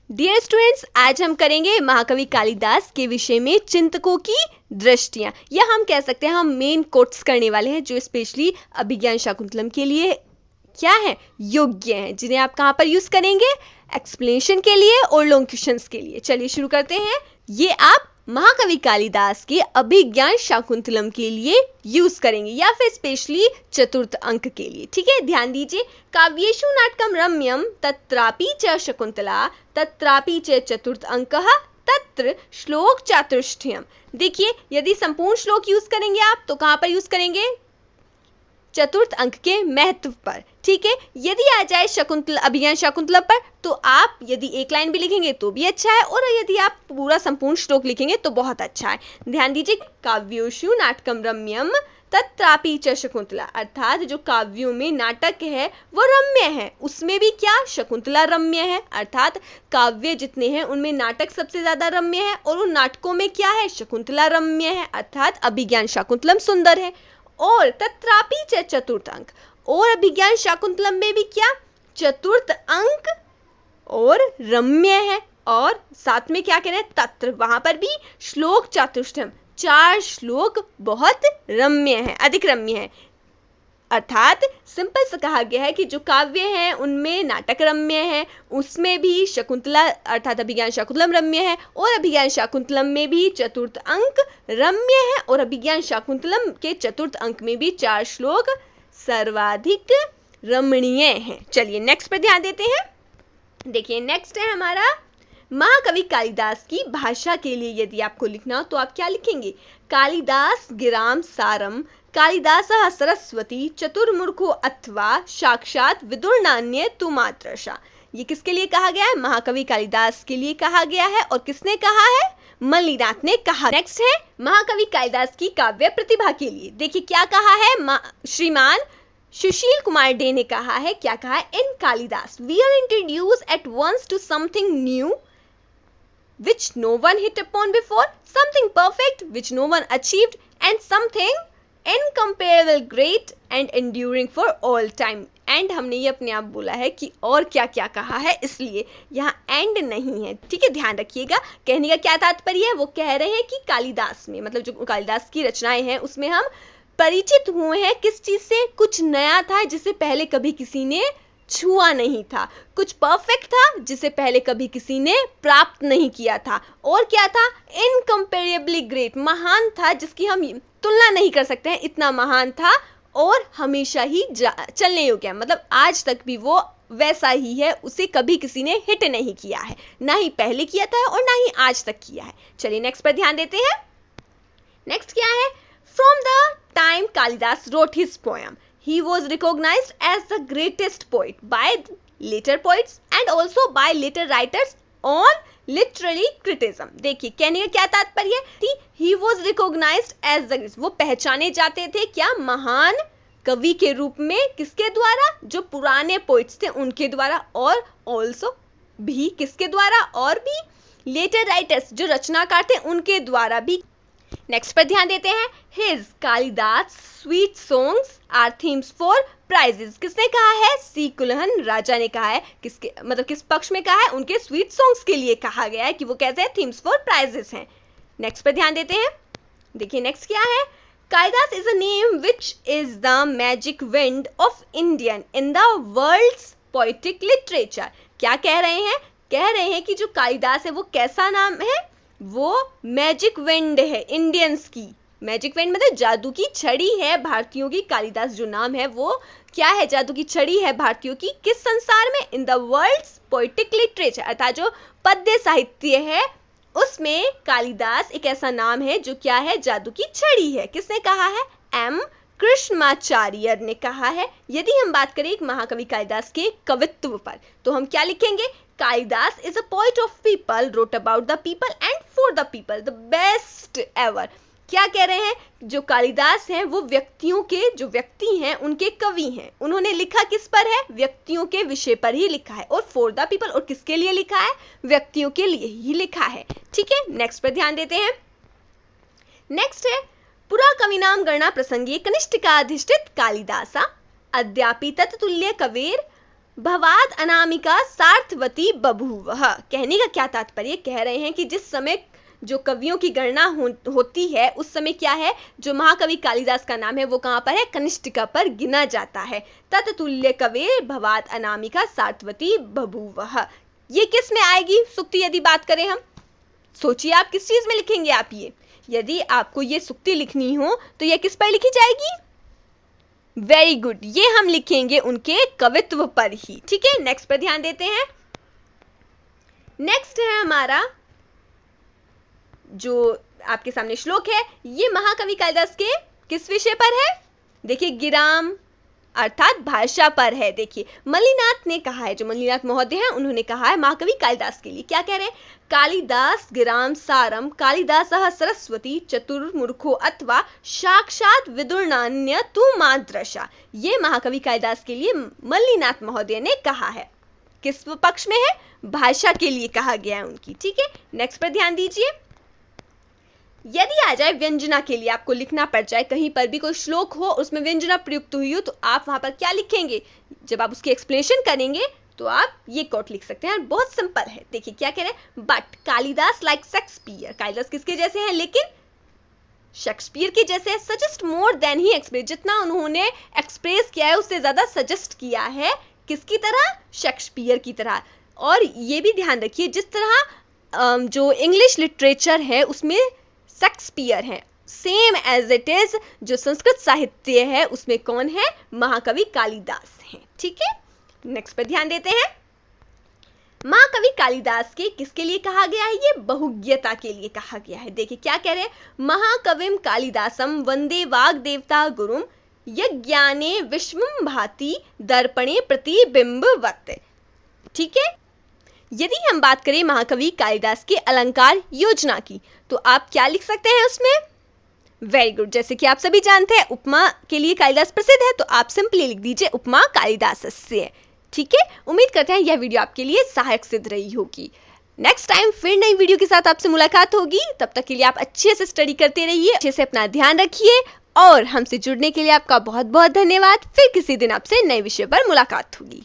Dear students, आज हम करेंगे महाकवि कालिदास के विषय में चिंतकों की दृष्टियां, या हम कह सकते हैं हम मेन कोट्स करने वाले हैं जो स्पेशली अभिज्ञान शाकुंतलम के लिए क्या है, योग्य हैं, जिन्हें आप कहां पर यूज करेंगे, एक्सप्लेनेशन के लिए और लॉन्ग क्वेश्चंस के लिए। चलिए शुरू करते हैं। ये आप महाकवि कालिदास के अभिज्ञान शाकुंतलम के लिए यूज करेंगे या फिर स्पेशली चतुर्थ अंक के लिए। ठीक है, ध्यान दीजिए। काव्येषु नाटकम रम्यम तत्रापि च शकुंतला तत्रापि च चतुर्थ अंकः तत्र श्लोक चातुष्टयम। देखिए, यदि संपूर्ण श्लोक यूज करेंगे आप तो कहां पर यूज करेंगे, चतुर्थ अंक के महत्व पर। ठीक है, यदि आ जाए शकुंतला अभिज्ञान शाकुंतलम पर तो आप यदि एक लाइन भी लिखेंगे तो भी अच्छा है, और यदि आप पूरा संपूर्ण श्लोक लिखेंगे तो बहुत अच्छा है। ध्यान दीजिए, काव्योषु नाटकम रम्यम तत्रापि च शकुंतला, अर्थात जो काव्यों में नाटक है वो रम्य है, उसमें भी क्या, शकुंतला रम्य है। अर्थात काव्य जितने हैं उनमें नाटक सबसे ज्यादा रम्य है और उन नाटकों में क्या है, शकुंतला रम्य है, अर्थात अभिज्ञान शाकुंतलम सुंदर है। और तत्रापि च चतुर्थ अंक, और अभिज्ञान शाकुंतलम में भी क्या, चतुर्थ अंक और रम्य है। और साथ में क्या कह रहे हैं, तत्र, वहां पर भी श्लोक चातुष्टयम, 4 श्लोक बहुत रम्य है, अधिक रम्य है। अर्थात सिंपल से कहा गया है कि जो काव्य हैं उनमें नाटक रम्य है, उसमें भी शकुंतला अर्थात अभिज्ञान शाकुंतलम रम्य है, और अभिज्ञान शाकुंतलम में भी चतुर्थ अंक रम्य है, और अभिज्ञान शाकुंतलम के चतुर्थ अंक में भी 4 श्लोक सर्वाधिक रमणीय हैं। चलिए नेक्स्ट पर ध्यान देते हैं। देखिए, नेक्स्ट है हमारा महाकवि कालिदास की भाषा के लिए यदि आपको लिखना हो तो आप क्या लिखेंगे, कालिदास गिराम सारम कालिदासः सरस्वती चतुर्मुखो अथवा साक्षात विदुर्नान्य तु मातृषा। ये किसके लिए कहा गया है, महाकवि कालिदास के लिए कहा गया है, और किसने कहा है, मल्लिनाथ ने कहा। नेक्स्ट है महाकवि कालिदास की काव्य प्रतिभा के लिए। देखिए क्या कहा है, श्रीमान सुशील कुमार डे ने कहा है, क्या कहा है, in Kalidas we are introduced at once to something new which no one hit upon before, something perfect which no one achieved, and something incomparable great and enduring for all time। And हमने ये अपने आप बोला है कि और क्या क्या कहा है, इसलिए यहाँ एंड नहीं है। ठीक है, ध्यान रखिएगा। कहने का क्या तात्पर्य है, वो कह रहे हैं कि कालिदास में, मतलब जो कालिदास की रचनाएं हैं उसमें हम परिचित हुए हैं किस चीज से, कुछ नया था जिसे पहले कभी किसी ने छुआ नहीं था, कुछ परफेक्ट था जिसे पहले कभी किसी ने प्राप्त नहीं किया था, और क्या था, इनकम्पेरेबली ग्रेट, महान था जिसकी हम तुलना नहीं कर सकते हैं, इतना महान था, और हमेशा ही चलने योग्य, मतलब आज तक भी वो वैसा ही है, उसे कभी किसी ने हिट नहीं किया है, ना ही पहले किया था और ना ही आज तक किया है। चलिए नेक्स्ट पर ध्यान देते हैं। नेक्स्ट क्या है, from the time Kalidas road his poem he was recognized as the greatest poet by later poets and also by later writers on literary criticism। देखिए कहने का क्या तात्पर्य है, he was recognized as the, वो पहचाने जाते थे क्या, महान कवि के रूप में, किसके द्वारा, जो पुराने पोइट्स थे उनके द्वारा, और also भी किसके द्वारा, और भी लेटर राइटर्स जो रचनाकार थे उनके द्वारा भी। नेक्स्ट पर ध्यान देते हैं। His Kalidas sweet songs are themes for praises, किसने कहा है, सी कुलहन राजा ने कहा है, किसके मतलब किस पक्ष में कहा है, उनके स्वीट सॉन्ग्स के लिए कहा गया है कि वो कैसे हैं, थीम्स फॉर प्राइजेस हैं। नेक्स्ट पर ध्यान देते हैं। देखिए नेक्स्ट क्या है, Kalidas is a name which is the magic wind of Indian in the world's poetic literature. क्या कह रहे हैं, कह रहे हैं कि जो कालिदास है वो कैसा नाम है, वो मैजिक विंड है इंडियंस की। मैजिक विंड मतलब जादू की छड़ी है भारतीयों की। कालिदास जो नाम है वो क्या है, जादू की छड़ी है भारतीयों की, किस संसार में, in the world's poetic literature, अर्थात जो पद्य साहित्य है उसमें कालिदास एक ऐसा नाम है जो क्या है, जादू की छड़ी है। किसने कहा है, एम कृष्णाचार्य ने कहा है। यदि हम बात करें एक महाकवि कालिदास के कवित्व पर तो हम क्या लिखेंगे, Kalidas is a poet of people, wrote about the people and for the people, the best ever. क्या कह रहे हैं, जो कालिदास हैं वो व्यक्तियों के, जो व्यक्ति हैं उनके कवि हैं, उन्होंने लिखा किस पर है, व्यक्तियों के विषय पर ही लिखा है, और फॉर द पीपल, और किसके लिए लिखा है, व्यक्तियों के लिए ही लिखा है। ठीक है, नेक्स्ट पर ध्यान देते हैं। नेक्स्ट है पुरा कविनाम गणना प्रसंगे कनिष्ठिकाधिष्ठित कालिदासा अद्यापि तत्तुल्य कवेर भवाद अनामिका सार्थवती बभूवः। कहने का क्या तात्पर्य, कह रहे हैं कि जिस समय जो कवियों की गणना होती है उस समय क्या है, जो महाकवि कालिदास का नाम है वो कहां पर है, कनिष्ठिका पर गिना जाता है। तत्तुल्य कवे भवाद अनामिका सार्थवती बभूवः। ये किस में आएगी सुक्ति, यदि बात करें हम, सोचिए आप किस चीज में लिखेंगे आप ये, यदि आपको ये सुक्ति लिखनी हो तो ये किस पर लिखी जाएगी, वेरी गुड, ये हम लिखेंगे उनके कवित्व पर ही। ठीक है, नेक्स्ट पर ध्यान देते हैं। नेक्स्ट है हमारा जो आपके सामने श्लोक है, ये महाकवि कालिदास के किस विषय पर है, देखिए गिराम अर्थात भाषा पर है। देखिए मल्लिनाथ ने कहा है, जो मल्लिनाथ महोदय हैं उन्होंने कहा है महाकवि कालिदास के लिए, क्या कह रहे हैं, कालिदास गिराम सारम कालिदासः सरस्वती चतुर्मुखो अथवा साक्षात विदुर्नान्य तु मादृशा। ये महाकवि कालिदास के लिए मल्लिनाथ महोदय ने कहा है। किस पक्ष में है, भाषा के लिए कहा गया है उनकी। ठीक है, नेक्स्ट पर ध्यान दीजिए। यदि आ जाए व्यंजना के लिए, आपको लिखना पड़ जाए, कहीं पर भी कोई श्लोक हो उसमें व्यंजना प्रयुक्त हुई हो, तो आप वहां पर क्या लिखेंगे, जब आप उसकी एक्सप्लेनेशन करेंगे तो आप ये कोट लिख सकते हैं, बहुत सिंपल है। देखिए क्या कह रहे हैं, but Kalidas like Shakespeare, Kalidas किसके जैसे हैं, लेकिन शेक्सपियर के जैसे, suggest more than he express, जितना उन्होंने एक्सप्रेस किया है उससे ज्यादा सजेस्ट किया है, किसकी तरह, शेक्सपियर की तरह। और ये भी ध्यान रखिए, जिस तरह जो इंग्लिश लिटरेचर है उसमें शेक्सपियर है, सेम एज इट इज जो संस्कृत साहित्य है उसमें कौन है, महाकवि कालिदास हैं। ठीक है, नेक्स्ट पर ध्यान देते हैं। महाकवि कालिदास के किसके लिए कहा गया है, ये बहुज्ञता के लिए कहा गया है। देखिए क्या कह रहे हैं, महाकविम कालिदासम वंदे वाग देवता गुरुम यज्ञाने विश्वम भाति दर्पणे प्रतिबिंबवत्। ठीक है, यदि हम बात करें महाकवि कालिदास के अलंकार योजना की, तो आप क्या लिख सकते हैं उसमें, वेरी गुड, जैसे कि आप सभी जानते हैं उपमा के लिए कालिदास प्रसिद्ध है, तो आप सिंपली लिख दीजिए उपमा कालिदासस्य। ठीक है, उम्मीद करते हैं यह वीडियो आपके लिए सहायक सिद्ध रही होगी। नेक्स्ट टाइम फिर नई वीडियो के साथ आपसे मुलाकात होगी, तब तक के लिए आप अच्छे से स्टडी करते रहिए, अच्छे से अपना ध्यान रखिए, और हमसे जुड़ने के लिए आपका बहुत बहुत धन्यवाद। फिर किसी दिन आपसे नए विषय पर मुलाकात होगी।